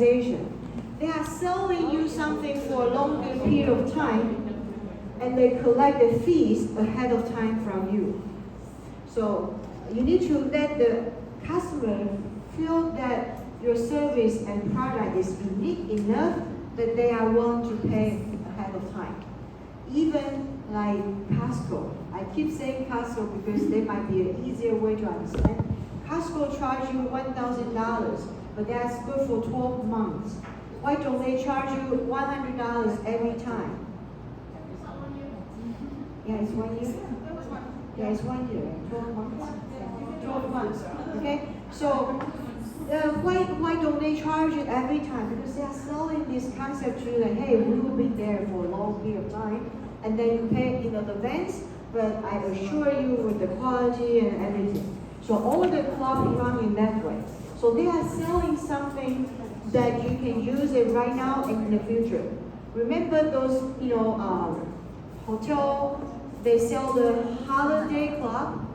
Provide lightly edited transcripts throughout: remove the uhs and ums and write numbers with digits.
organization. They are selling you something for a longer period of time, and they collect the fees ahead of time from you. So you need to let the customer feel that your service and product is unique enough that they are willing to pay ahead of time. Even like Costco. I keep saying Costco because they might be an easier way to understand. Costco charge you $1,000, but that's good for 12 months. Why don't they charge you $100 every time? Yeah, it's 1 year. Yeah, it's 1 year. 12 months. 12 months. Okay? So why don't they charge it every time? Because they are selling this concept to you that, hey, we will be there for a long period of time, and then you pay in advance, but I assure you with the quality and everything. So all the clubs run in that way. So they are selling something that you can use it right now and in the future. Remember those, hotel, they sell the holiday club?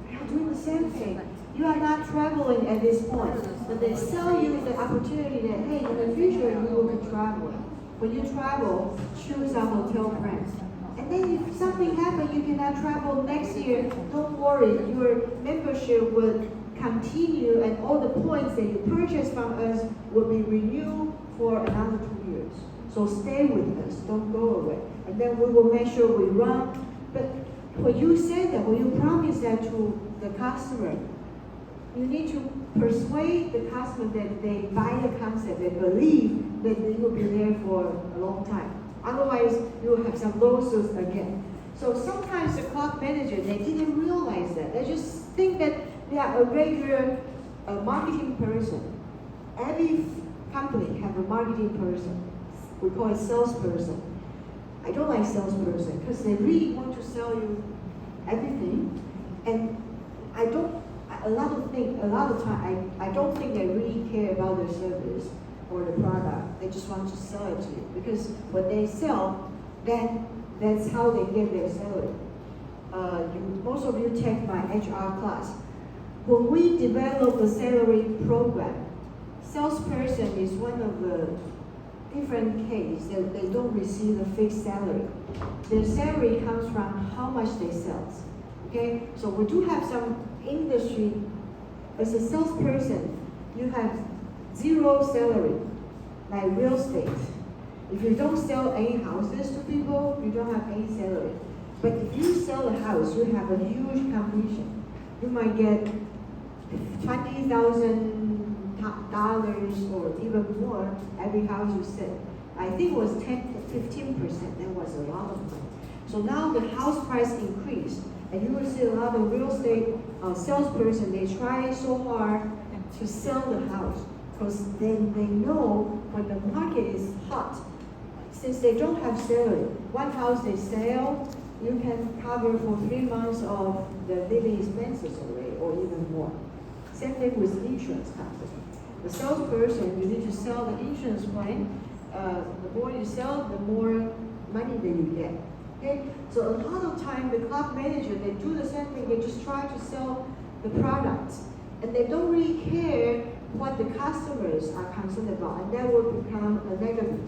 They are doing the same thing. You are not traveling at this point, but they sell you the opportunity that, hey, in the future you will be traveling. When you travel, choose a hotel brand. And then if something happens, you cannot travel next year, don't worry, your membership will continue and all the points that you purchase from us will be renewed for another 2 years. So stay with us, don't go away. And then we will make sure we run. But when you say that, when you promise that to the customer, you need to persuade the customer that they buy the concept, they believe that they will be there for a long time. Otherwise, you will have some lawsuits again. So sometimes the club manager, they didn't realize that. They just think that they are a regular marketing person. Every company have a marketing person. We call it salesperson. I don't like salesperson because they really want to sell you everything. And I don't think they really care about their service or the product. They just want to sell it to you because what they sell, then that's how they get their salary. Most of you take my HR class. When we develop a salary program, salesperson is one of the different case that they don't receive a fixed salary. Their salary comes from how much they sell. Okay, so we do have some industry. As a salesperson, you have zero salary, like real estate. If you don't sell any houses to people, you don't have any salary. But if you sell a house, you have a huge commission. You might get $20,000 or even more every house you sell. I think it was 10 to 15%. That was a lot of money. So now the house price increased, and you will see a lot of real estate salesperson. They try so hard to sell the house because then they know when the market is hot. Since they don't have salary, one house they sell, you can cover for 3 months of the living expenses already, or even more. Same thing with insurance company. The salesperson, you need to sell the insurance plan. The more you sell, the more money that you get. Okay? So a lot of time, the club manager, they do the same thing. They just try to sell the products, and they don't really care what the customers are concerned about, and that will become a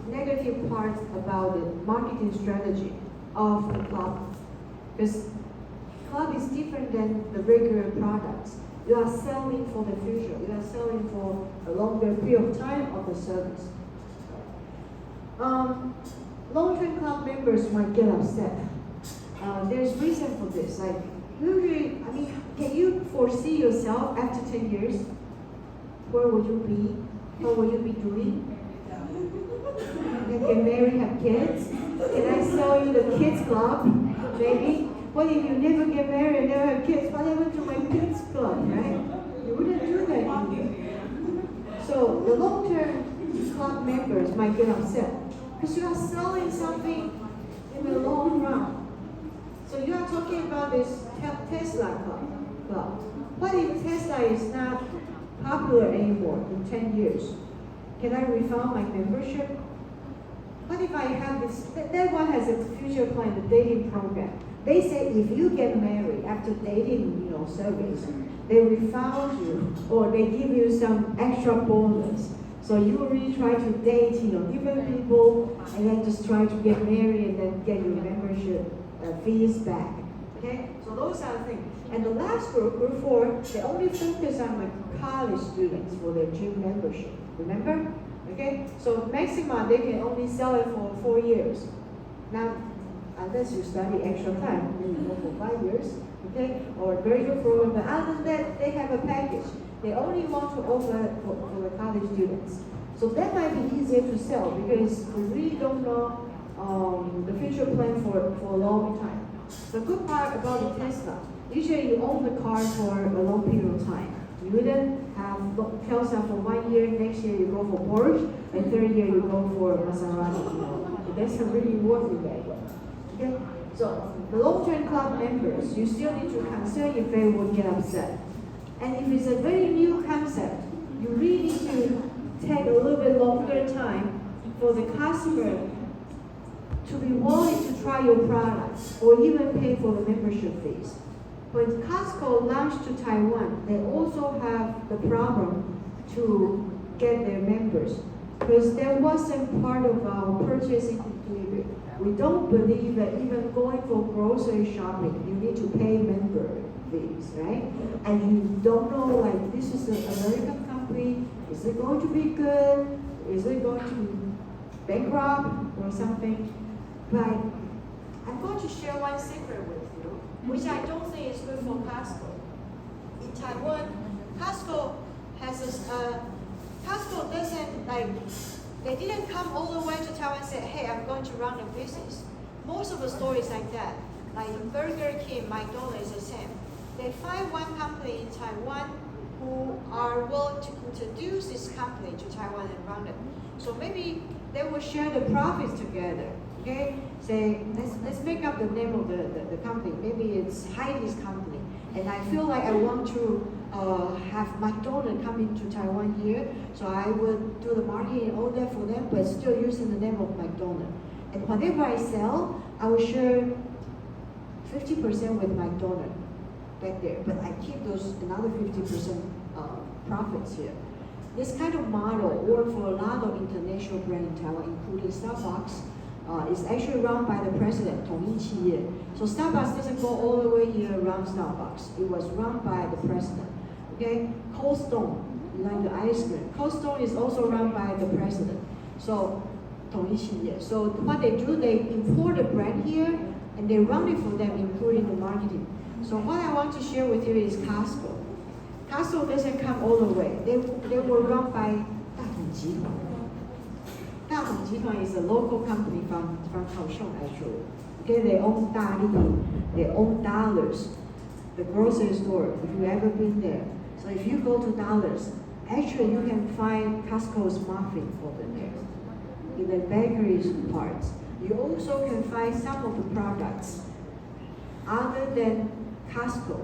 negative part about the marketing strategy of the club. Because club is different than the regular products. You are selling for the future. You are selling for a longer period of time of the service. Long-term club members might get upset. There's reason for this. Like, usually, can you foresee yourself after 10 years? Where will you be? What will you be doing? Get married, have kids? Can I sell you the kids club? Maybe. What if you never get married and never have kids? What happened to my kids club, right? You wouldn't do that either. So the long-term club members might get upset because you are selling something in the long run. So you are talking about this Tesla club. What if Tesla is not popular anymore in 10 years? Can I refund my membership? What if I have this? That one has a future plan, the dating program. They say if you get married after dating, service, they refund you or they give you some extra bonus. So you will really try to date, different people, and then just try to get married and then get your membership fees back. Okay, so those are the things. And the last group, group 4, they only focus on the college students for their gym membership. Remember? Okay, so maximum they can only sell it for 4 years. Now, unless you study extra time, maybe go for 5 years, okay, or graduate program. But other than that, they have a package. They only want to offer it for the college students. So that might be easier to sell because we really don't know the future plan for a long time. The good part about the Tesla, usually you own the car for a long period of time. You wouldn't have Tesla for 1 year, next year you go for Porsche, and third year you go for Maserati. That's a really worthy way. Okay? So the long-term club members, you still need to consider if they will get upset. And if it's a very new concept, you really need to take a little bit longer time for the customer to be willing to try your products or even pay for the membership fees. When Costco launched to Taiwan, they also have the problem to get their members because there wasn't part of our purchasing behavior. We don't believe that even going for grocery shopping, you need to pay member fees, right? And you don't know, like, this is an American company, is it going to be good? Is it going to be bankrupt or something? But I'm going to share one secret with you, which I don't think is good for Costco. In Taiwan, Costco has Costco doesn't they didn't come all the way to Taiwan and say, hey, I'm going to run a business. Most of the stories like that, like Burger King, McDonald's, the same. They find one company in Taiwan who are willing to introduce this company to Taiwan and run it. So maybe they will share the profits together. Okay, say let's make up the name of the company. Maybe it's Heidi's company, and I feel like I want to have McDonald's come into Taiwan here, so I would do the marketing and all that for them, but still using the name of McDonald's. And whatever I sell, I will share 50% with McDonald's back there, but I keep those another 50% profits here. This kind of model works for a lot of international brands in Taiwan, including Starbucks. It's actually run by the president, 统一企业. So Starbucks doesn't go all the way here around Starbucks. It was run by the president. Okay, Cold Stone, you like the ice cream. Cold Stone is also run by the president. So 统一企业. So what they do, they import the brand here and they run it for them, including the marketing. So what I want to share with you is Costco. Costco doesn't come all the way. They were run by 大统集团. 大统集团 is a local company from Kaohsiung actually. Okay, they own Dali, they own Dollars, the grocery store, if you've ever been there. So if you go to Dollars, actually you can find Costco's muffin over there, in the bakery parts. You also can find some of the products other than Costco.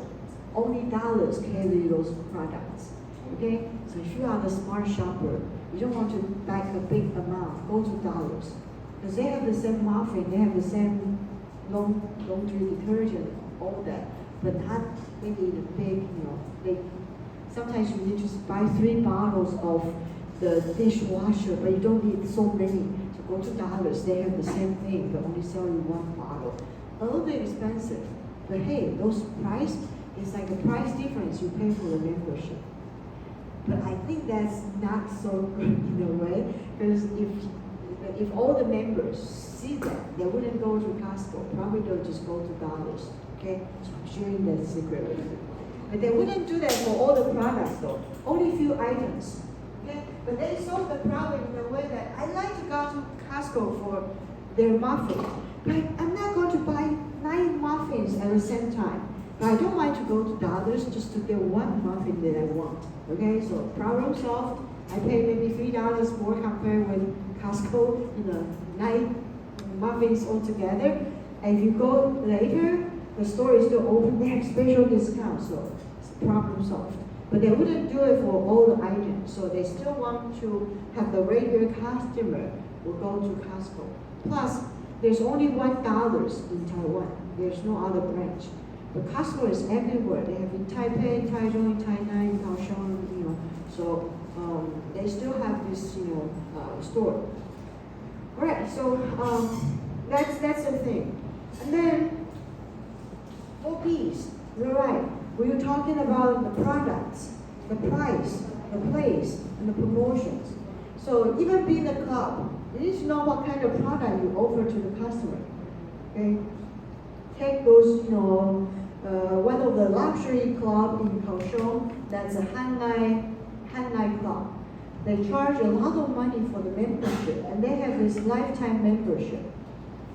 Only Dollars carry those products. Okay, so if you are the smart shopper, you don't want to buy a big amount, go to Dollars. Because they have the same muffin, they have the same laundry detergent, all that. But not maybe the big, sometimes you need to buy 3 bottles of the dishwasher, but you don't need so many. So go to Dollars, they have the same thing, but only sell you 1 bottle. A little bit expensive, but hey, those price is like a price difference you pay for the membership. But I think that's not so good in a way, because if all the members see that, they wouldn't go to Costco. Probably they'll just go to Dollars. Okay, so I'm sharing that secret with you. But they wouldn't do that for all the products though. Only a few items. Okay, but they solve the problem in a way that I like to go to Costco for their muffin. But I'm not going to buy 9 muffins at the same time. But I don't mind to go to Dollars just to get 1 muffin that I want. Okay, so problem solved. I pay maybe $3 more compared with Costco, 9 muffins altogether. And if you go later, the store is still open, they have special discounts, so it's problem solved. But they wouldn't do it for all the items, so they still want to have the regular customer will go to Costco. Plus, there's only $1 in Taiwan. There's no other branch. But Costco is everywhere. They have in Taipei, Taichung, Tainan, Kaohsiung, so they still have this, store. All right, so that's the thing. And then 4Ps. You're right. We were talking about the products, the price, the place, and the promotions. So even being a club, you need to know what kind of product you offer to the customer. Okay? Take those, one of the luxury club in Kaohsiung, that's a Hanlai Club. They charge a lot of money for the membership, and they have this lifetime membership.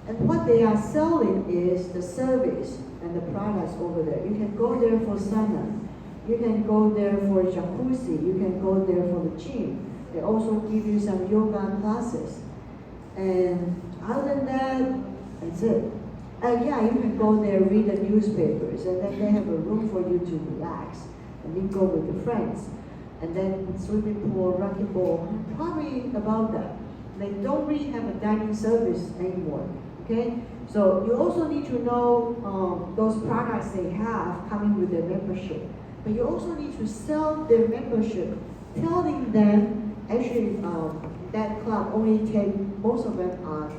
And what they are selling is the service and the products over there. You can go there for sauna. You can go there for jacuzzi. You can go there for the gym. They also give you some yoga classes. And other than that, that's it. Yeah, you can go there, read the newspapers, and then they have a room for you to relax and mingle with your friends. And then swimming pool, racquetball, probably about that. They don't really have a dining service anymore. Okay, so you also need to know those products they have coming with their membership. But you also need to sell their membership, telling them actually that club only take, most of them are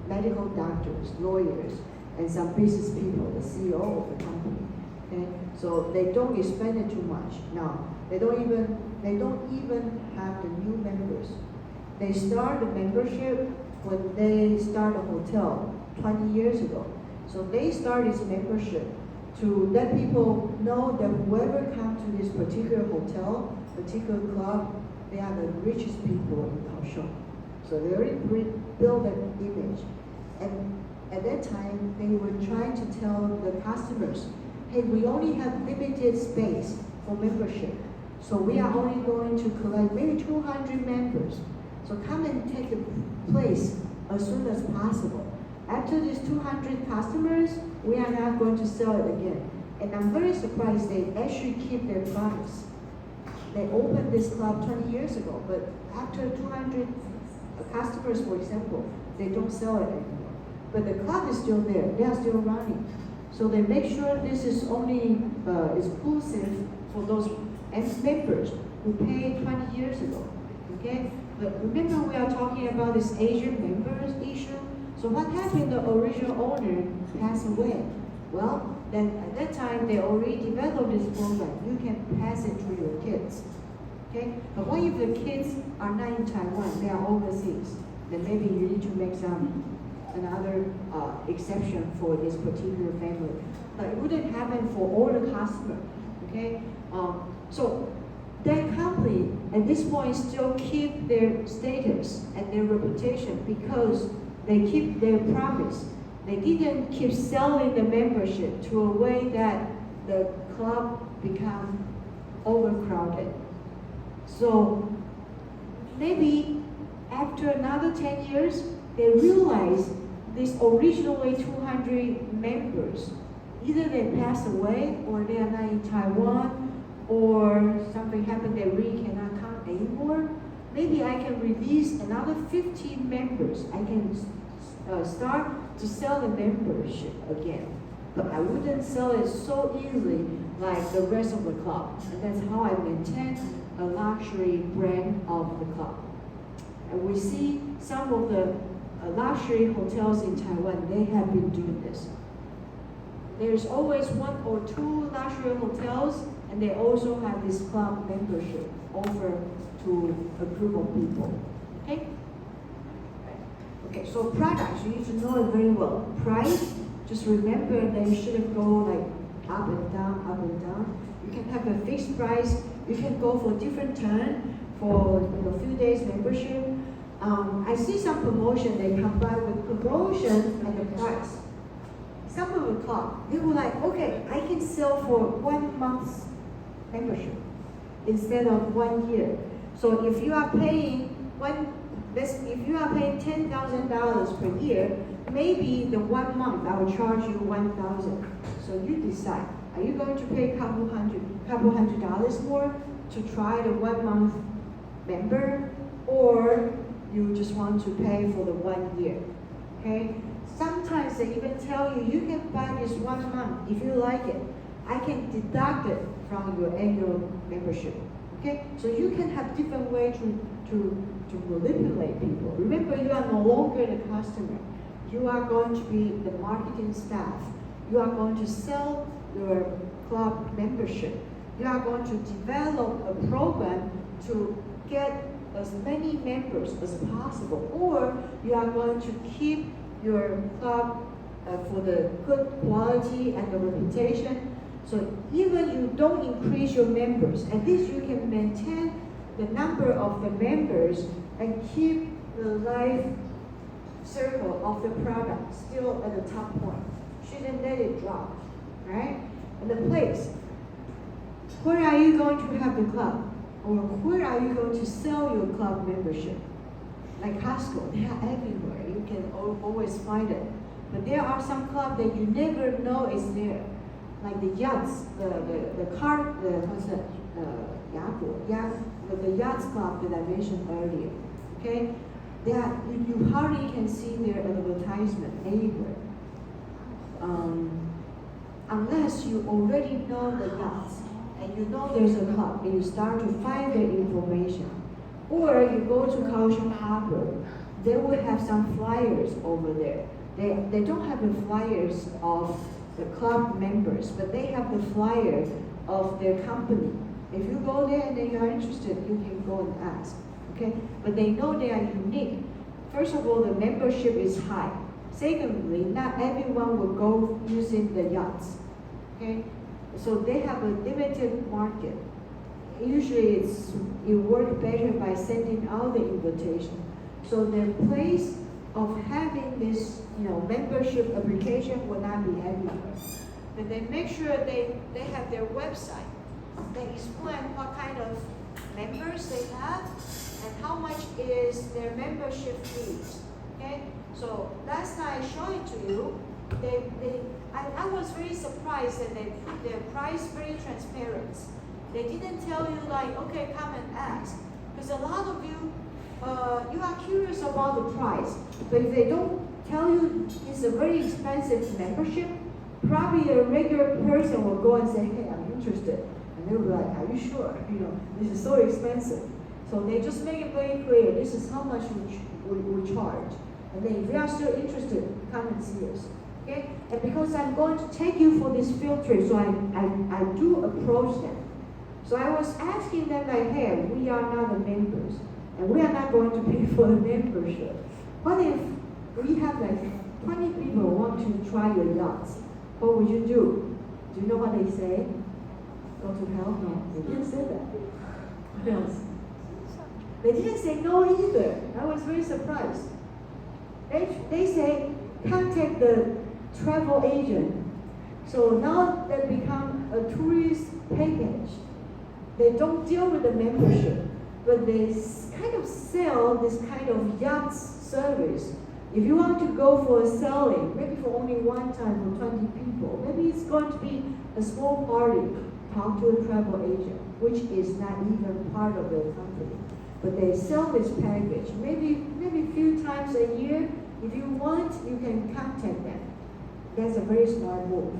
medical doctors, lawyers, and some business people, the CEO of the company. Okay, so they don't expend it too much. Now they don't even have the new members. They start the membership when they start a hotel 20 years ago. So they start this membership to let people know that whoever comes to this particular hotel, particular club, they are the richest people in Kaohsiung. So they already build that image. And at that time, they were trying to tell the customers, hey, we only have limited space for membership. So we are only going to collect maybe 200 members. So come and take the place as soon as possible. After these 200 customers, we are not going to sell it again. And I'm very surprised they actually keep their promise. They opened this club 20 years ago, but after 200 customers, for example, they don't sell it anymore. But the club is still there, they are still running. So they make sure this is only exclusive for those members who paid 20 years ago. Okay? But remember we are talking about this Asian members issue? So what happened? The original owner passed away. Well, then at that time they already developed this program. You can pass it to your kids. Okay? But what if the kids are not in Taiwan, they are overseas? Then maybe you need to make another exception for this particular family. But it wouldn't happen for all the customers. Okay? So that company at this point still keep their status and their reputation because they keep their promise. They didn't keep selling the membership to a way that the club become overcrowded. So maybe after another 10 years, they realize these originally 200 members, either they passed away or they are not in Taiwan or something happened, they really cannot come anymore. Maybe I can release another 15 members. I can start to sell the membership again. But I wouldn't sell it so easily like the rest of the club. And that's how I maintain a luxury brand of the club. And we see some of the luxury hotels in Taiwan, they have been doing this. There's always one or two luxury hotels, and they also have this club membership offered to a group of people. Okay? Okay, so products, you need to know it very well. Price, just remember that you shouldn't go like up and down, up and down. You can have a fixed price. You can go for different turn for a few days membership. I see some promotion, they combine with promotion and the price. Some of the club, they were like, okay, I can sell for 1 month's membership instead of 1 year. So if you are paying if you are paying $10,000 per year, maybe the 1 month I will charge you $1,000. So you decide, are you going to pay a couple hundred dollars more to try the 1 month member, or you just want to pay for the 1 year? Okay? Sometimes they even tell you, you can buy this 1 month if you like it. I can deduct it from your annual membership. Okay, so you can have different way to manipulate people. Remember, you are no longer the customer. You are going to be the marketing staff. You are going to sell your club membership. You are going to develop a program to get as many members as possible, or you are going to keep your club for the good quality and the reputation. So even you don't increase your members, at least you can maintain the number of the members and keep the life circle of the product still at the top point. Shouldn't let it drop, right? And the place. Where are you going to have the club? Or where are you going to sell your club membership? Like Costco, they are everywhere. You can always find it. But there are some clubs that you never know is there. Like the yachts, the yachts club that I mentioned earlier. Okay? You hardly can see their advertisement anywhere. Unless you already know the yachts and you know there's a club and you start to find the information. Or you go to Kaohsiung Harbor, they will have some flyers over there. They don't have the flyers of the club members, but they have the flyer of their company. If you go there and then you are interested, you can go and ask. Okay? But they know they are unique. First of all, the membership is high. Secondly, not everyone will go using the yachts. Okay? So they have a limited market. Usually it works better by sending out the invitation. So the place of having this membership application will not be everywhere. But they make sure they have their website. They explain what kind of members they have and how much is their membership fees. Okay? So last time I showed it to you, I was very surprised that they put their price very transparent. They didn't tell you like, okay, come and ask. Because a lot of you, you are curious about the price. But if they don't tell you it's a very expensive membership, probably a regular person will go and say, hey, I'm interested. And they'll be like, are you sure? This is so expensive. So they just make it very clear, this is how much we charge. And then if you are still interested, come and see us. Okay? And because I'm going to take you for this field trip, so I do approach them. So I was asking them like, hey, we are not the members, and we are not going to pay for the membership. What if we have like 20 people who want to try your yachts? What would you do? Do you know what they say? Go to hell? No, they didn't say that. What else? They didn't say no either. I was very surprised. They say, contact the travel agent. So now they become a tourist package. They don't deal with the membership, but they kind of sell this kind of yacht service. If you want to go for a selling, maybe for only one time for 20 people, maybe it's going to be a small party. Talk to a travel agent, which is not even part of their company. But they sell this package, maybe a few times a year. If you want, you can contact them. That's a very smart move.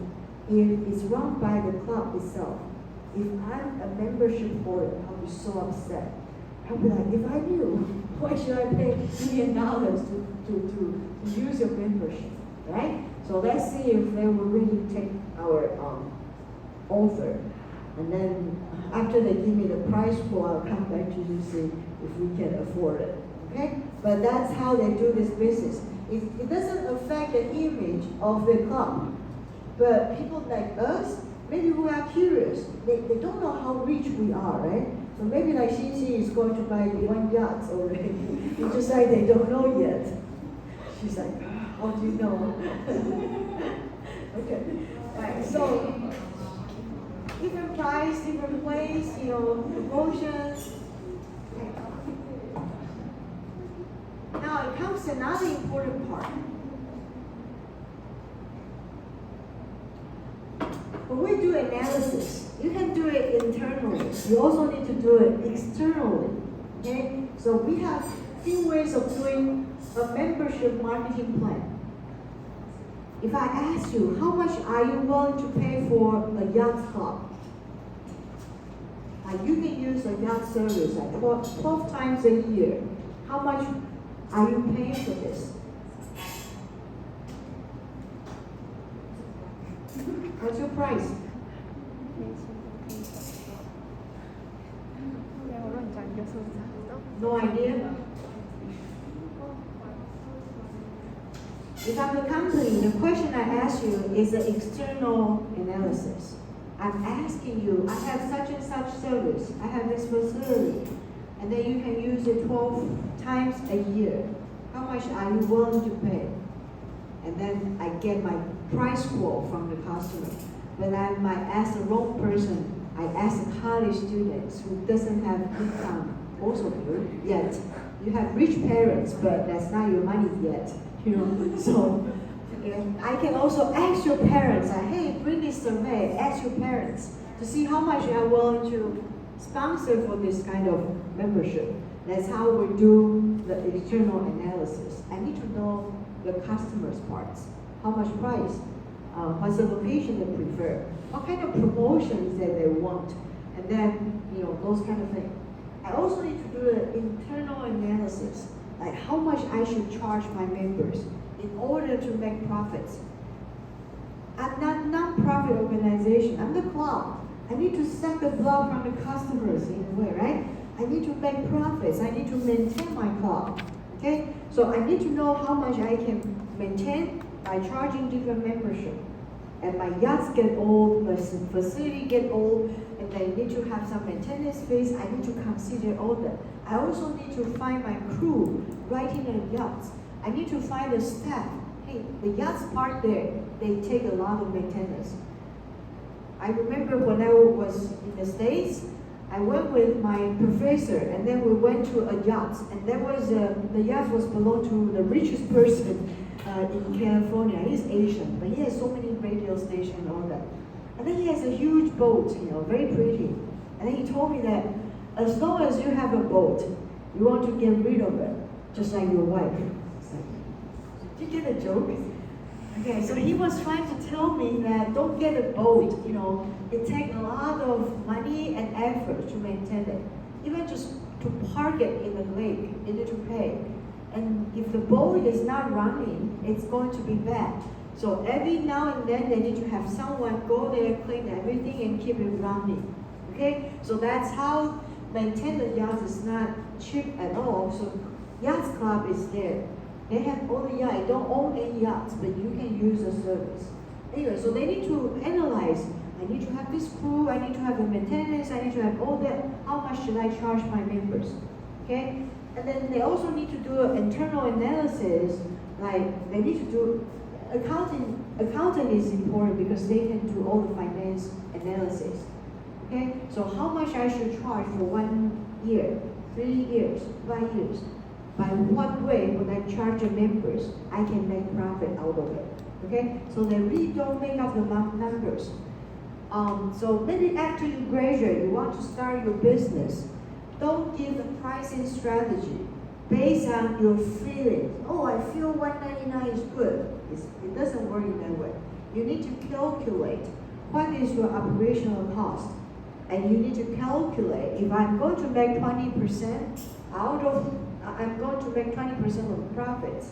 If it's run by the club itself, if I'm a membership holder, I'll be so upset. I'll be like, if I knew, why should I pay $1 million to use your membership, right? So let's see if they will really take our offer. And then after they give me the price pool, I'll come back to you see if we can afford it, okay? But that's how they do this business. It doesn't affect the image of the club. But people like us, maybe we are curious. They don't know how rich we are, right? So maybe like Xinxi is going to buy 1 yacht already. It's just like they don't know yet. She's like, how do you know? Okay. All right, so different price, different place, promotions. Now it comes to another important part. When we do analysis, you can do it internally. You also need to do it externally. Okay? So we have few ways of doing a membership marketing plan. If I ask you, how much are you willing to pay for a yacht club? Like you can use a yacht service like 12 times a year. How much are you paying for this? What's your price? 没有乱讲一个数字。 No idea? If I'm a company, the question I ask you is an external analysis. I'm asking you, I have such and such service, I have this facility, and then you can use it 12 times a year. How much are you willing to pay? And then I get my price quote from the customer. But I might ask the wrong person. I ask the college students who doesn't have income, also good yet. You have rich parents, but that's not your money yet. So I can also ask your parents, hey, bring this survey, ask your parents to see how much you are willing to sponsor for this kind of membership. That's how we do the external analysis. I need to know the customer's parts, how much price, what's the location they prefer, what kind of promotions that they want, and then, those kind of things. I also need to do an internal analysis, like how much I should charge my members in order to make profits. I'm not a non-profit organization, I'm the club. I need to set the blood from the customers in a way, right? I need to make profits, I need to maintain my club, okay? So I need to know how much I can maintain by charging different membership. And my yachts get old, my facility get old, and I need to have some maintenance fees. I need to consider all that. I also need to find my crew riding the yachts. I need to find the staff. Hey, the yachts parked there, they take a lot of maintenance. I remember when I was in the States, I went with my professor, and then we went to a yacht, and there was the yacht was belonged to the richest person in California. He's Asian, but he has so many radio stations and all that. And then he has a huge boat, very pretty. And then he told me that as long as you have a boat, you want to get rid of it, just like your wife. Did you get a joke? Okay, so he was trying to tell me that don't get a boat, it takes a lot of money and effort to maintain it. Even just to park it in the lake, you need to pay. And if the boat is not running, it's going to be bad. So every now and then they need to have someone go there, clean everything and keep it running. Okay, so that's how maintain the yachts is not cheap at all. So Yachts Club is there. They have all the yachts. I don't own any yachts, but you can use the service. Anyway, so they need to analyze. I need to have this crew, I need to have the maintenance, I need to have all that. How much should I charge my members? Okay? And then they also need to do an internal analysis, like they need to do accounting. Accounting is important because they can do all the finance analysis. Okay? So how much I should charge for 1 year, 3 years, 5 years? By what way when I charge the members, I can make profit out of it. Okay? So they really don't make up the numbers. So maybe after you graduate, you want to start your business. Don't give a pricing strategy based on your feelings. Oh, I feel $199 is good. It doesn't work in that way. You need to calculate what is your operational cost. And you need to calculate if I'm going to make 20% I'm going to make 20% of profits.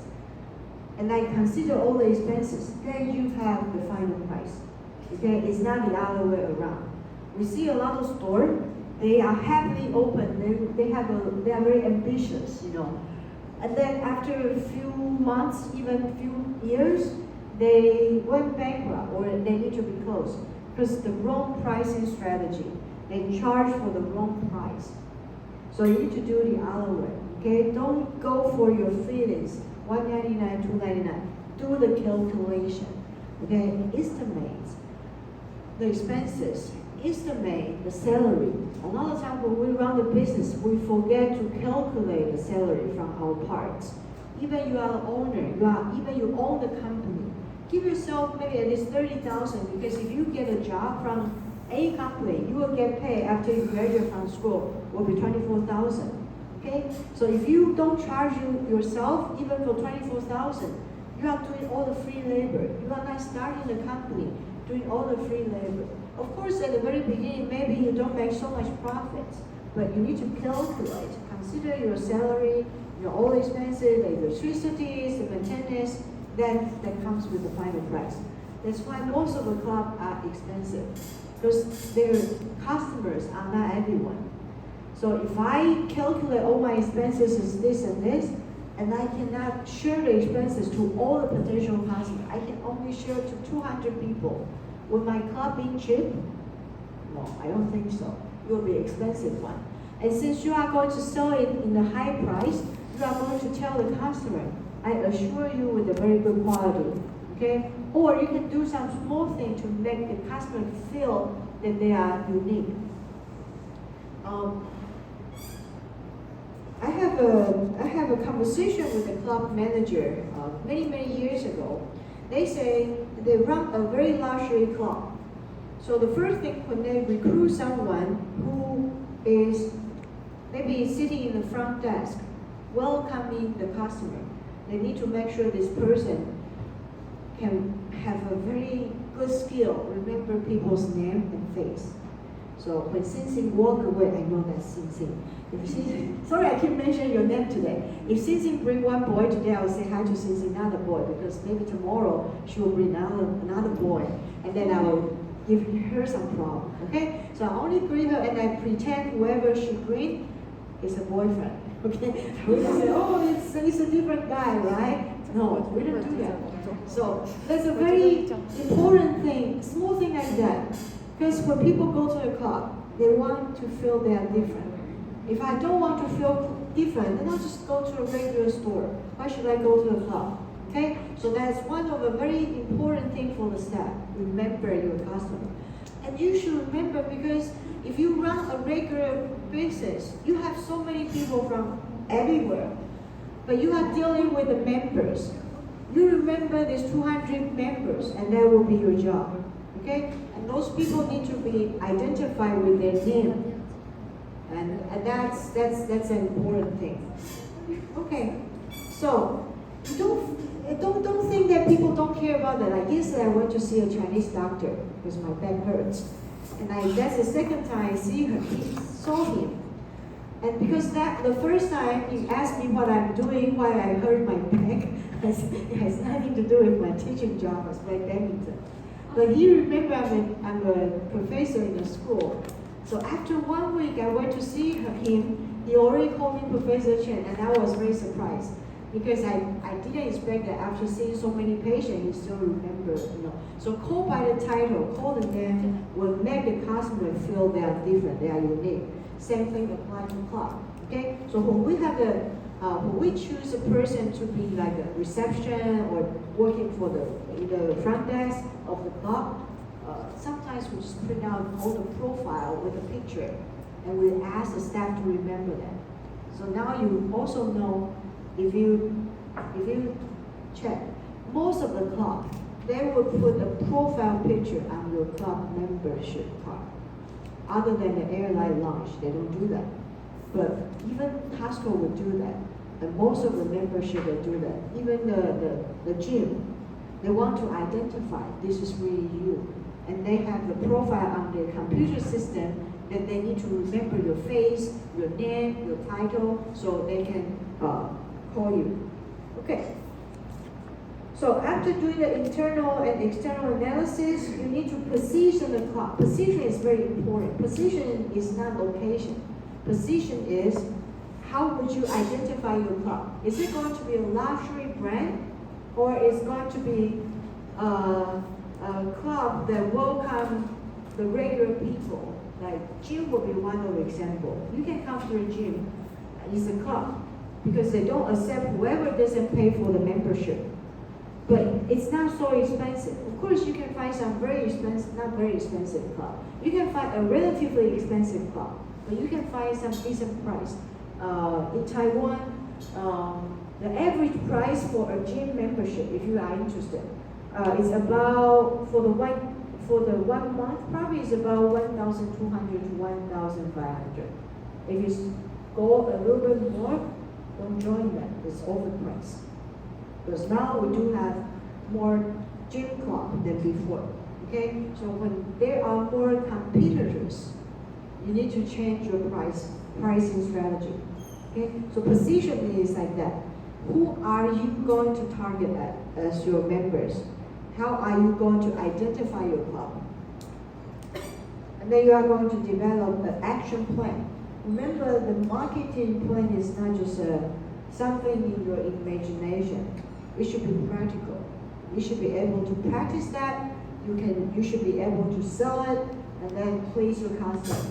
And I consider all the expenses, then you have the final price. Okay, it's not the other way around. We see a lot of stores, they are happily open, they are very ambitious, And then after a few months, even a few years, they went bankrupt or they need to be closed because the wrong pricing strategy. They charge for the wrong price. So you need to do the other way. Okay, don't go for your feelings. $199, $299. Do the calculation. Okay, estimate the expenses, estimate the salary. A lot of times when we run the business, we forget to calculate the salary from our parts. Even you are the owner, even you own the company. Give yourself maybe at least $30,000 because if you get a job from a company, you will get paid after you graduate from school will be $24,000. Okay, so if you don't charge yourself even for $24,000, you are doing all the free labor. You are not starting the company, doing all the free labor. Of course, at the very beginning, maybe you don't make so much profit, but you need to calculate, consider your salary, your all expenses, the electricity, the maintenance, that comes with the final price. That's why most of the clubs are expensive, because their customers are not everyone. So if I calculate all my expenses is this and this, and I cannot share the expenses to all the potential customers, I can only share to 200 people. Will my club be cheap? No, I don't think so. It will be expensive one. And since you are going to sell it in the high price, you are going to tell the customer, I assure you with a very good quality, okay? Or you can do some small thing to make the customer feel that they are unique. I have a conversation with a club manager many years ago. They say they run a very luxury club. So the first thing when they recruit someone who is maybe sitting in the front desk, welcoming the customer, they need to make sure this person can have a very good skill, remember people's name and face. So when Xing walk away, I know that's Xing. Sorry, I keep mentioning your name today. If Xing bring one boy today, I will say hi to Xing, another boy, because maybe tomorrow she will bring another boy, and then I will give her some problem. Okay? So I only greet her and I pretend whoever she greet is a boyfriend. Okay? We don't say, oh, it's a different guy, right? No, we don't do that. So that's a very important thing, small thing like that. Because when people go to the club, they want to feel they are different. If I don't want to feel different, then I'll just go to a regular store. Why should I go to the club? Okay? So that's one of the very important things for the staff. Remember your customer. And you should remember, because if you run a regular business, you have so many people from everywhere. But you are dealing with the members. You remember these 200 members, and that will be your job. Okay? And those people need to be identified with their name. And that's an important thing. Okay. So don't think that people don't care about that. Like yesterday I went to see a Chinese doctor because my back hurts. And that's the second time I saw him. And because the first time he asked me what I'm doing, why I hurt my back, it has nothing to do with my teaching job as my badminton. But he remembered I'm a professor in the school. So after 1 week I went to see him, he already called me Professor Chen, and I was very surprised. Because I didn't expect that after seeing so many patients, he still remembers, So call by the title, call the name, will make the customer feel they are different, they are unique. Same thing applies to club. Okay? So when we choose a person to be like a reception or working for in the front desk of the club, sometimes we just print out all the profile with a picture, and we ask the staff to remember that. So now you also know. If you check, most of the club, they will put a profile picture on your club membership card. Other than the airline lounge, they don't do that. But even Costco would do that. And most of the membership will do that. Even the gym, they want to identify this is really you. And they have the profile on their computer system that they need to remember your face, your name, your title, so they can call you. Okay. So after doing the internal and external analysis, you need to position the club. Position is very important. Position is not location. Position is how would you identify your club? Is it going to be a luxury brand, or is it going to be a club that welcomes the regular people? Like gym will be one of the example. You can come to a gym. It's a club. Because they don't accept whoever doesn't pay for the membership. But it's not so expensive. Of course, you can find some very expensive, not very expensive club. You can find a relatively expensive club, but you can find some decent price. In Taiwan, the average price for a gym membership, if you are interested, is about for the 1 month, probably is about 1,200 to 1,500. If you go a little bit more, don't join that. It's overpriced. Because now we do have more gym club than before. Okay, so when there are more competitors, you need to change your pricing strategy. Okay, so positioning is like that. Who are you going to target as your members? How are you going to identify your club? And then you are going to develop an action plan. Remember, the marketing plan is not just something in your imagination. It should be practical. You should be able to practice that. You should be able to sell it and then please your customer.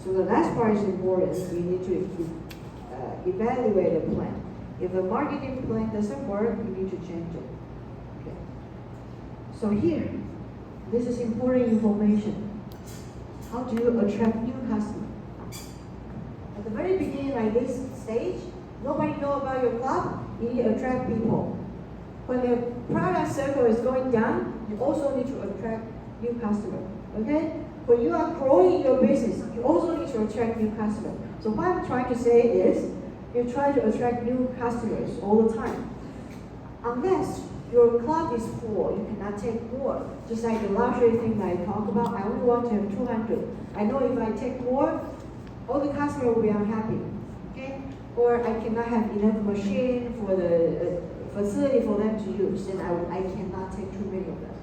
So the last part is important. You need to evaluate a plan. If the marketing plan doesn't work, you need to change it. Okay. So here, this is important information. How do you attract new customers? At the very beginning, like this stage, nobody know about your club. You need to attract people. When the product circle is going down, you also need to attract new customers. Okay? When you are growing your business, you also need to attract new customers. So what I'm trying to say is, you try to attract new customers all the time. Unless your club is full, you cannot take more. Just like the luxury thing that I talk about, I only want to have 200. I know if I take more, all the customers will be unhappy. Okay? Or I cannot have enough machine for the facility for them to use, then I cannot take too many of them.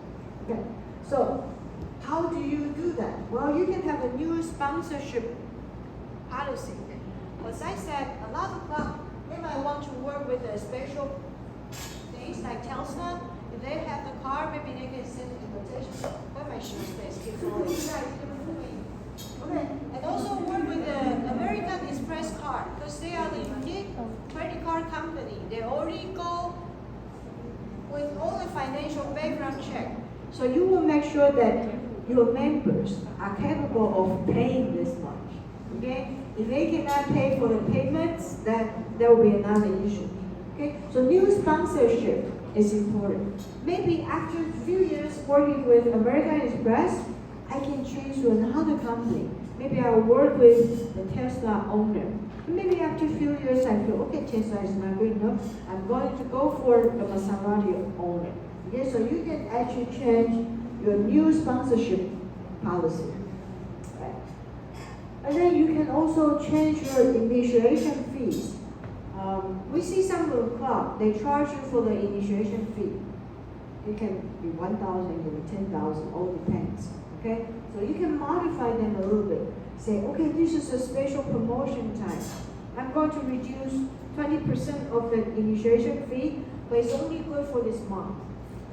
Okay? So how do you do that? Well, you can have a new sponsorship policy. As I said, a lot of clubs, they might want to work with a special things like Tesla. If they have the car, maybe they can send an invitation. Where my shoes place keep falling. Okay. And also work with the American Express card because they are the unique credit card company. They already go with all the financial background check. So you will make sure that your members are capable of paying this much. Okay? If they cannot pay for the payments, then there will be another issue. Okay? So new sponsorship is important. Maybe after a few years working with American Express, I can change to another company. Maybe I will work with the Tesla owner. Maybe after a few years I feel, okay, Tesla is not good enough. I'm going to go for the Maserati owner. Okay, so you can actually change your new sponsorship policy. Right? And then you can also change your initiation fees. We see some of the club, they charge you for the initiation fee. It can be 1,000, it can be 10,000, all depends. Okay? So you can modify them a little bit. Say, okay, this is a special promotion time. I'm going to reduce 20% of the initiation fee, but it's only good for this month.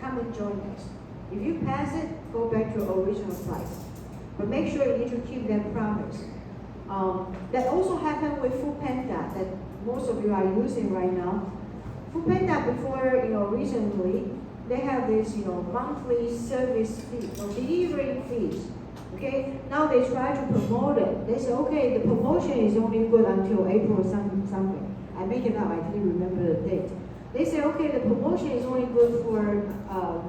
Come and join us. If you pass it, go back to your original price. But make sure you need to keep that promise. That also happened with Foodpanda that most of you are using right now. Foodpanda before, recently, they have this, monthly service fee or delivery fees. Okay, now they try to promote it. They say, okay, the promotion is only good until April something. I make it up, I didn't remember the date. They say, okay, the promotion is only good for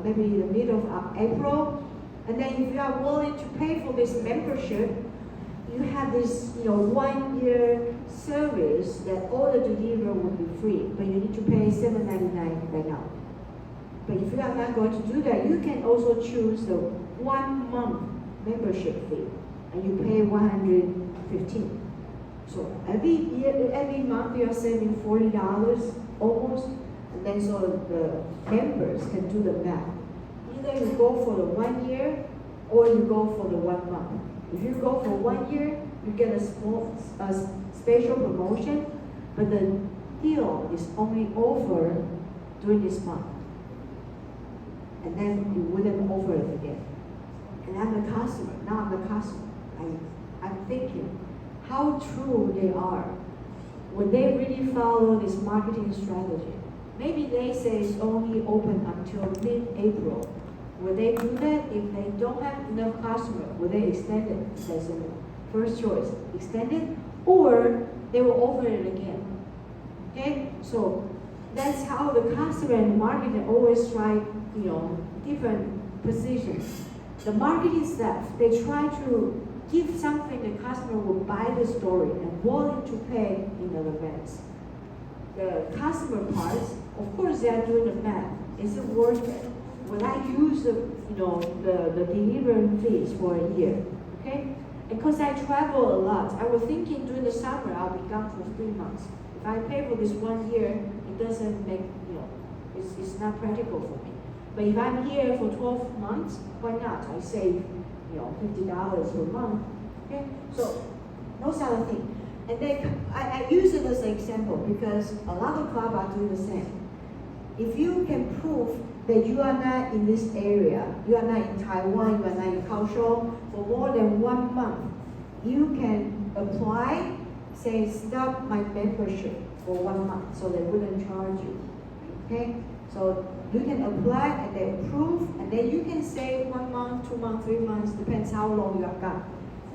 maybe the middle of April. And then if you are willing to pay for this membership, you have this, 1 year service that all the delivery will be free, but you need to pay $7.99 right now. But if you are not going to do that, you can also choose the 1 month membership fee, and you pay $115. So every month you are saving $40 almost, and then so the members can do the math. Either you go for the 1 year, or you go for the 1 month. If you go for 1 year, you get a special promotion, but the deal is only over during this month. And then you wouldn't offer it again. And I'm the customer. Now I'm the customer. I'm thinking how true they are. Would they really follow this marketing strategy? Maybe they say it's only open until mid-April. Would they do that? If they don't have enough customers, would they extend it? That's the first choice. Extend it, or they will offer it again. Okay? So that's how the customer and the marketer always try, different positions. The marketing staff, they try to give something the customer will buy the story and willing to pay in advance. The customer parts, of course, they are doing the math. Is it worth it? when I use the delivery fees for a year, okay? And because I travel a lot, I was thinking during the summer I'll be gone for 3 months. If I pay for this 1 year, it doesn't make, it's not practical for me. But if I'm here for 12 months, why not? I save, $50 per month. Okay, so those are the things. And then I use it as an example because a lot of clubs are doing the same. If you can prove that you are not in this area, you are not in Taiwan, you are not in Kaohsiung for more than 1 month, you can apply, say stop my membership for 1 month so they wouldn't charge you. Okay? So you can apply and they approve, and then you can say 1 month, 2 months, 3 months, depends how long you are gone.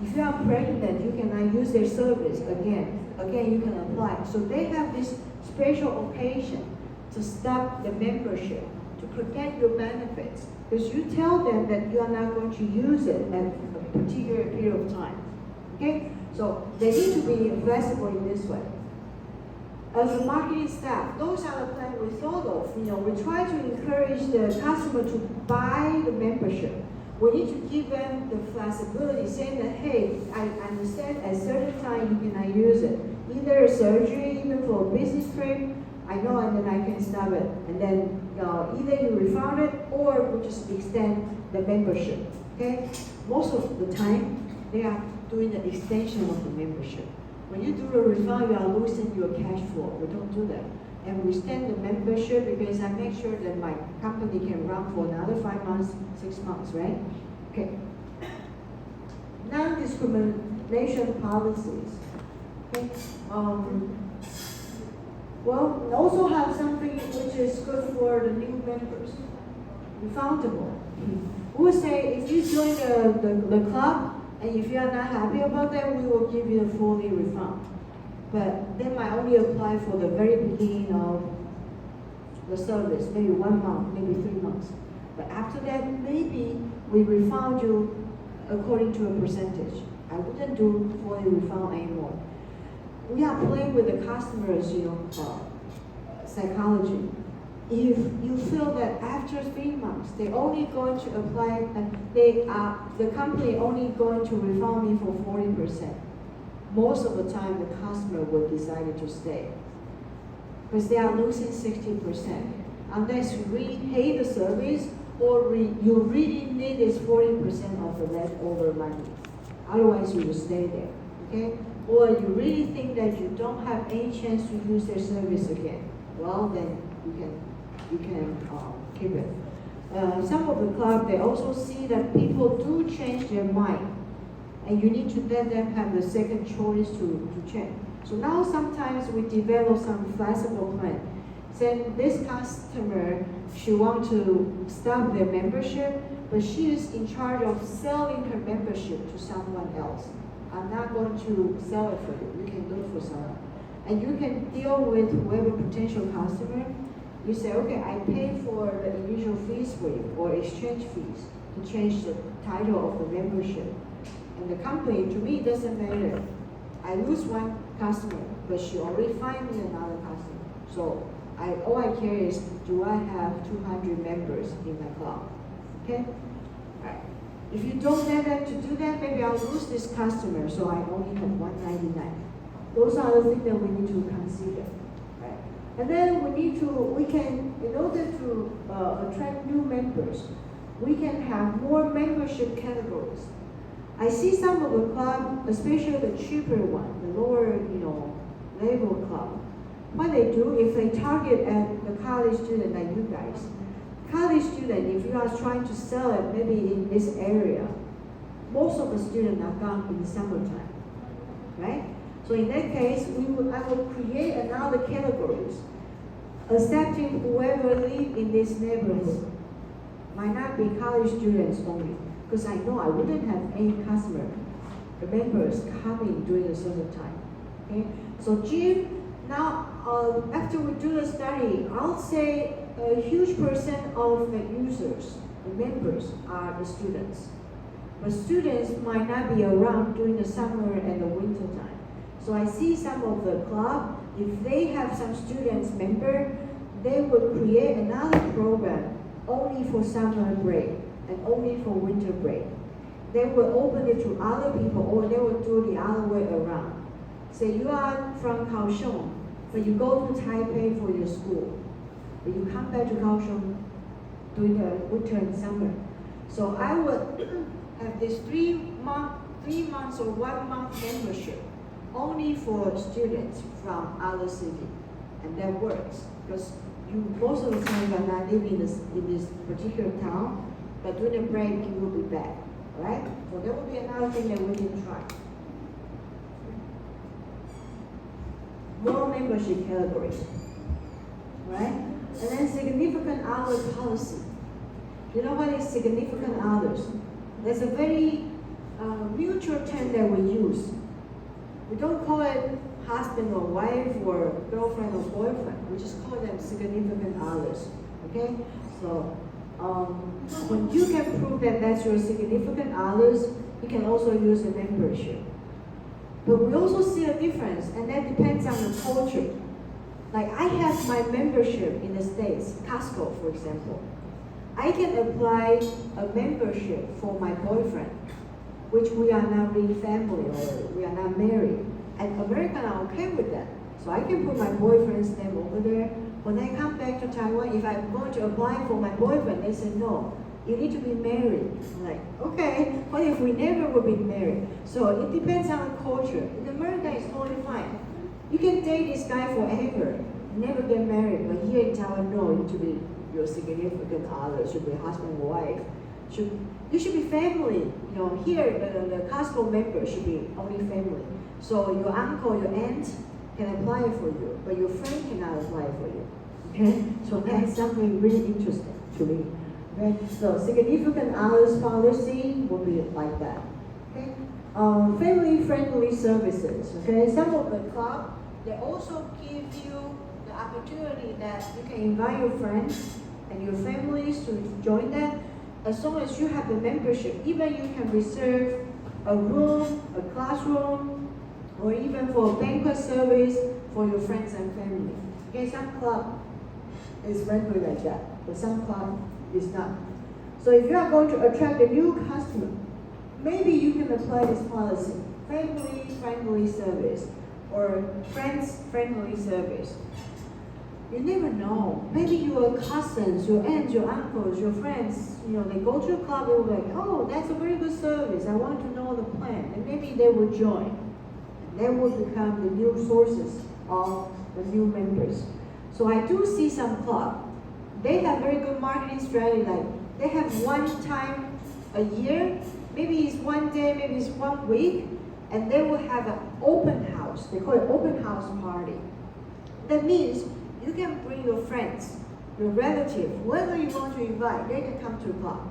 If you are pregnant, you cannot use their service again. Again, you can apply. So they have this special occasion to stop the membership, to protect your benefits. Because you tell them that you are not going to use it at a particular period of time. Okay? So they need to be flexible in this way. As a marketing staff, those are the plans we thought of. We try to encourage the customer to buy the membership. We need to give them the flexibility, saying that, hey, I understand at a certain time you cannot use it. Either surgery, even for a business trip, I know, and then I can stop it. And then either you refund it or we just extend the membership. Okay? Most of the time, they are doing the extension of the membership. When you do a refund, you are losing your cash flow. We don't do that. And we extend the membership because I make sure that my company can run for another 5 months, 6 months, right? Okay. Non-discrimination policies. Okay. Well, we also have something which is good for the new members. Refundable. We will say if you join the club and if you are not happy about that, we will give you a fully refund. But they might only apply for the very beginning of the service, maybe 1 month, maybe 3 months. But after that, maybe we refund you according to a percentage. I wouldn't do fully refund anymore. We are playing with the customers, psychology. If you feel that after 3 months, they're only going to apply, and the company only going to refund me for 40%. Most of the time, the customer will decide to stay because they are losing 60%. Unless you really hate the service or you really need this 40% of the leftover money. Otherwise, you will stay there. Okay? Or you really think that you don't have any chance to use their service again. Well, then you can keep it. Some of the clubs, they also see that people do change their mind. And you need to let them have the second choice to change. So now sometimes we develop some flexible plan. Say this customer, she wants to stop their membership, but she is in charge of selling her membership to someone else. I'm not going to sell it for you. You can do it for someone. And you can deal with whoever potential customer. You say, okay, I pay for the initial fees for you or exchange fees to change the title of the membership. And the company, to me, it doesn't matter. I lose one customer, but she already find me another customer. So all I care is, do I have 200 members in my club? Okay? All right. If you don't let them to do that, maybe I'll lose this customer, so I only have 199. Those are the things that we need to consider. Right? And then we can, in order to attract new members, we can have more membership categories. I see some of the club, especially the cheaper one, the lower, level club. What they do, if they target at the college student like you guys, college student, if you are trying to sell it maybe in this area, most of the students are gone in the summertime, right? So in that case, I will create another categories, accepting whoever live in this neighborhood. Might not be college students only. Because I know I wouldn't have any customer, the members coming during a certain time. Okay? So gym, now after we do the study, I'll say a huge percent of the users, the members, are the students. But students might not be around during the summer and the winter time. So I see some of the club, if they have some students member, they will create another program only for summer break and only for winter break. They will open it to other people, or they will do the other way around. Say you are from Kaohsiung, but you go to Taipei for your school, but you come back to Kaohsiung during the winter and summer. So I would have this 3 months or 1 month membership only for students from other city, and that works because you most of the time are not living in this particular town, but during the break you will be back. Right? So that would be another thing that we can try. More membership categories. Right? And then significant hours policy. You know what is significant others? There's a very mutual term that we use. We don't call it husband or wife or girlfriend or boyfriend. We just call them significant others. Okay? So when you can prove that that's your significant others, you can also use a membership. But we also see a difference, and that depends on the culture. Like I have my membership in the States, Costco, for example. I can apply a membership for my boyfriend, which we are not really family or we are not married. And Americans are okay with that. So I can put my boyfriend's name over there. When I come back to Taiwan, if I'm going to apply for my boyfriend, they say, no, you need to be married. I'm like, okay, what if we never will be married? So it depends on the culture. In America, it's totally fine. You can date this guy forever, never get married. But here in Taiwan, no, you need to be your significant other, should be husband or wife. You should be family. You know, here, the Costco member should be only family. So your uncle, your aunt, can apply for you, but your friend cannot apply for you. Okay? So that's something really interesting to me. Okay? So significant others policy will be like that. Okay? Family-friendly services. Okay? Some of the club, they also give you the opportunity that you can invite your friends and your families to join that. As long as you have the membership, even you can reserve a room, a classroom, or even for a banquet service for your friends and family. Okay, some club is friendly like that, but some club is not. So if you are going to attract a new customer, maybe you can apply this policy, family-friendly service, or friends-friendly service. You never know. Maybe your cousins, your aunts, your uncles, your friends, they go to a club, they will be like, oh, that's a very good service. I want to know the plan. And maybe they will join. They will become the new sources of the new members. So I do see some clubs. They have very good marketing strategy. Like they have one time a year, maybe it's one day, maybe it's 1 week, and they will have an open house. They call it open house party. That means you can bring your friends, your relatives, whoever you want to invite, they can come to the club.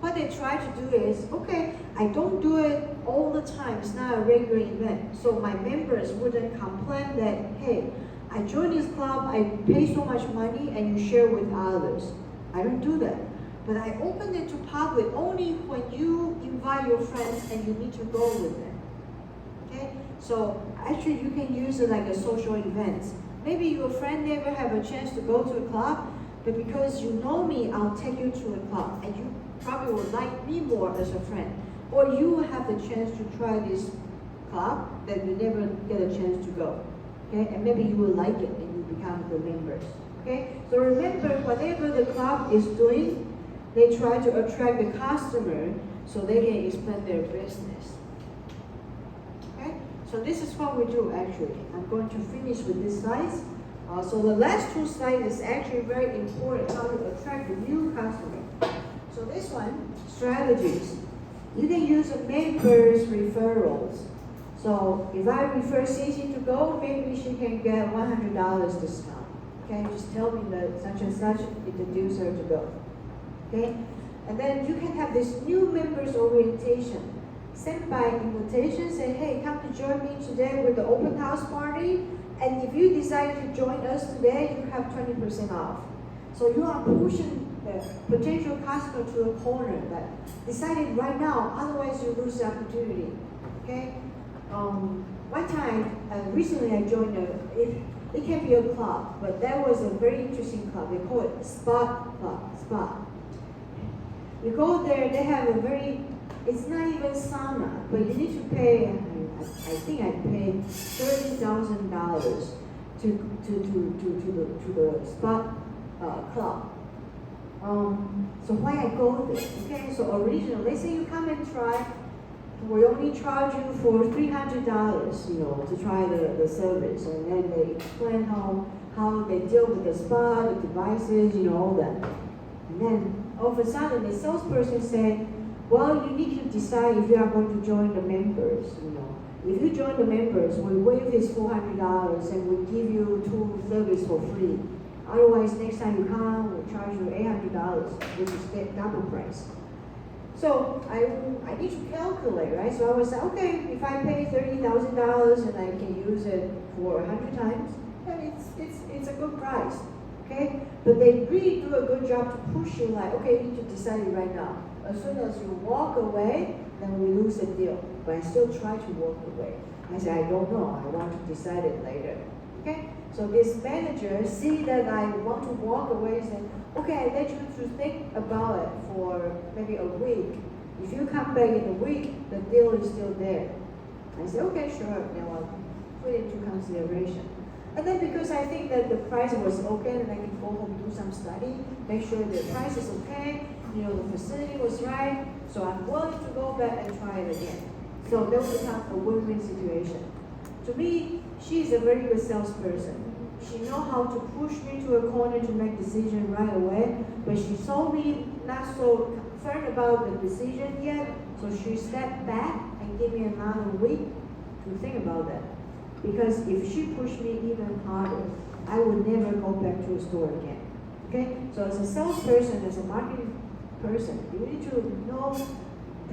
What they try to do is, okay, I don't do it all the time. It's not a regular event. So my members wouldn't complain that, hey, I joined this club, I pay so much money, and you share with others. I don't do that. But I open it to public only when you invite your friends and you need to go with them. Okay? So actually you can use it like a social event. Maybe your friend never have a chance to go to a club, but because you know me, I'll take you to a club, and you probably would like me more as a friend. Or you will have the chance to try this club that you never get a chance to go. Okay? And maybe you will like it and you become the members. Okay? So remember, whatever the club is doing, they try to attract the customer so they can expand their business. Okay? So this is what we do actually. I'm going to finish with this slides. So the last 2 slides is actually very important, how to attract the new customer. So this one, strategies. You can use a members referrals. So if I refer Cici to go, maybe she can get $100 discount. Okay, just tell me that such and such introduce her to go. Okay, and then you can have this new members orientation. Send by invitation, say, hey, come to join me today with the open house party. And if you decide to join us today, you have 20% off. So you are pushing the potential customer to a corner that decided right now, otherwise you lose the opportunity. Okay? One time, recently I joined It can be a club, but that was a very interesting club. They call it Spa Club, Spa. You go there, they have a very, it's not even sauna, but you need to pay, I think I paid $30,000 to the Spa club. So why I go there? Okay, so originally, let's say you come and try, we only charge you for $300, to try the service, and then they explain how they deal with the spa, the devices, all that. And then all of a sudden, the salesperson said, well, you need to decide if you are going to join the members. If you join the members, we waive this $400 and we give you 2 services for free. Otherwise, next time you come, we'll charge you $800, which is double price. So I need to calculate, right? So I was like, okay, if I pay $30,000 and I can use it for 100 times, then it's a good price, okay? But they really do a good job to push you like, okay, you need to decide it right now. As soon as you walk away, then we lose the deal. But I still try to walk away. I say, I don't know, I want to decide it later, okay? So this manager see that I want to walk away and say, okay, I let you to think about it for maybe a week. If you come back in a week, the deal is still there. I say, okay, sure, then I'll put it into consideration. And then because I think that the price was okay, and I can go home do some study, make sure the price is okay, the facility was right, so I'm willing to go back and try it again. So that will become a win-win situation. To me, she's a very good salesperson. She knows how to push me to a corner to make decision right away, but she saw me not so concerned about the decision yet, so she stepped back and gave me another week to think about that. Because if she pushed me even harder, I would never go back to a store again. Okay? So as a salesperson, as a marketing person, you need to know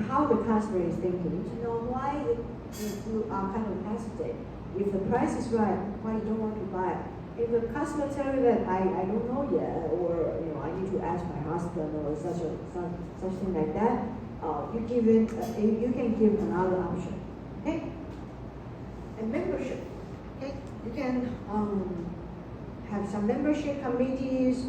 how the customer is thinking. You need to know why you are kind of hesitant. If the price is right, why you don't want to buy it? If the customer tells you that I don't know yet, or I need to ask my husband or such thing like that, you can give another option. Okay? And membership. Okay? You can have some membership committees.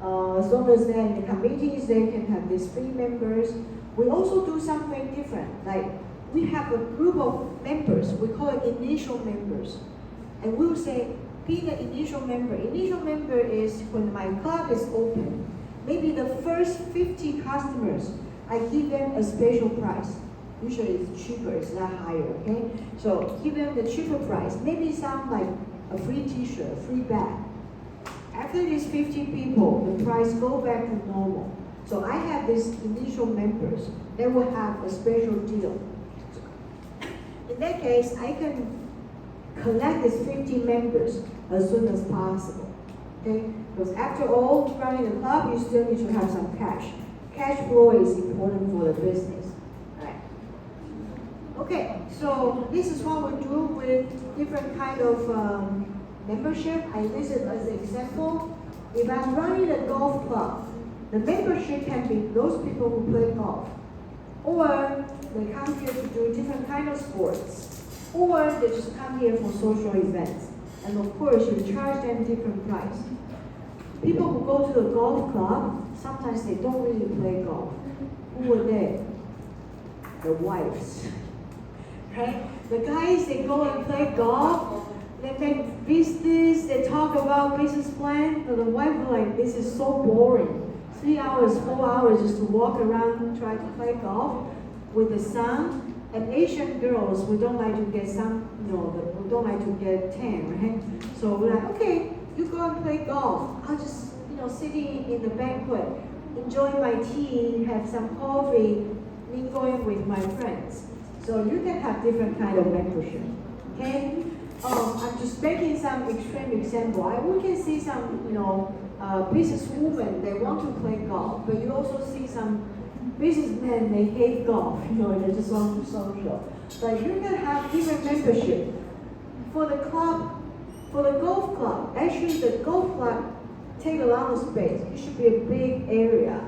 As long as they're in the committees, they can have these free members. We also do something different. Like we have a group of members. We call it initial members, and we'll say, be the initial member. Initial member is when my club is open. Maybe the first 50 customers, I give them a special price. Usually it's cheaper, it's not higher, okay? So give them the cheaper price. Maybe some like a free t-shirt, free bag. After these 50 people, the price go back to normal. So I have these initial members. They will have a special deal. In that case, I can collect these 50 members as soon as possible. Okay? Because after all, running a club, you still need to have some cash. Cash flow is important for the business. Right? Okay, so this is what we do with different kind of membership. I listed as an example. If I'm running a golf club, the membership can be those people who play golf, or they come here to do different kind of sports, or they just come here for social events. And of course, you charge them different price. People who go to the golf club, sometimes they don't really play golf. Who are they? The wives. Right? The guys, they go and play golf, they make business, they talk about business plan, but the wife is like, this is so boring. 3 hours, 4 hours just to walk around, try to play golf with the sun. And Asian girls, we don't like to get we don't like to get tan, right? So we're like, okay, you go and play golf. I'll just, sitting in the banquet, enjoying my tea, have some coffee, mingling with my friends. So you can have different kind of membership, okay? I'm just making some extreme example. We can see some, businesswomen, they want to play golf, but you also see some businessmen, they hate golf, they just want to social. But you can have different membership. For the club, for the golf club, actually the golf club take a lot of space. It should be a big area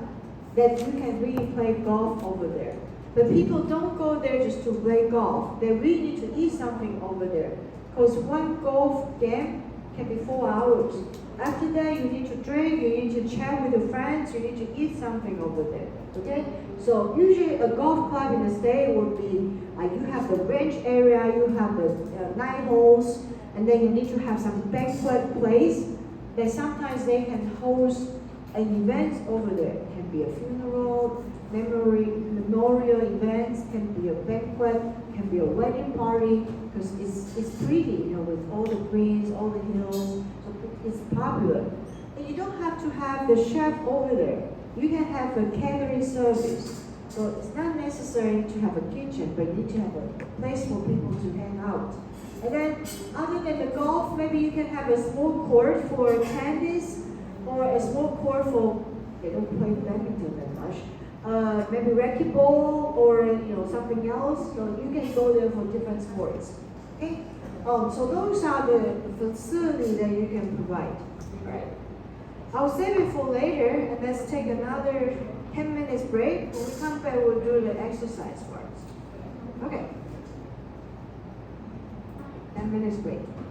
that you can really play golf over there. But people don't go there just to play golf. They really need to eat something over there. Because one golf game can be 4 hours. After that, you need to drink, you need to chat with your friends, you need to eat something over there. Okay? So usually a golf club in the state would be you have the range area, you have the 9 holes, and then you need to have some banquet place. Then sometimes they can host an event over there. It can be a funeral, memorial events, can be a banquet, can be a wedding party, because it's pretty, with all the greens, all the hills, so it's popular. And you don't have to have the chef over there. You can have a catering service. So it's not necessary to have a kitchen, but you need to have a place for people to hang out. And then, other than the golf, maybe you can have a small court for tennis, or a small court for, they don't play badminton that much, maybe racquetball, or something else. So you can go there for different sports. Okay? So those are the facilities that you can provide. Right? I'll save it for later, and let's take another 10 minutes break. When we come back, we'll do the exercise first. Okay. 10 minutes break.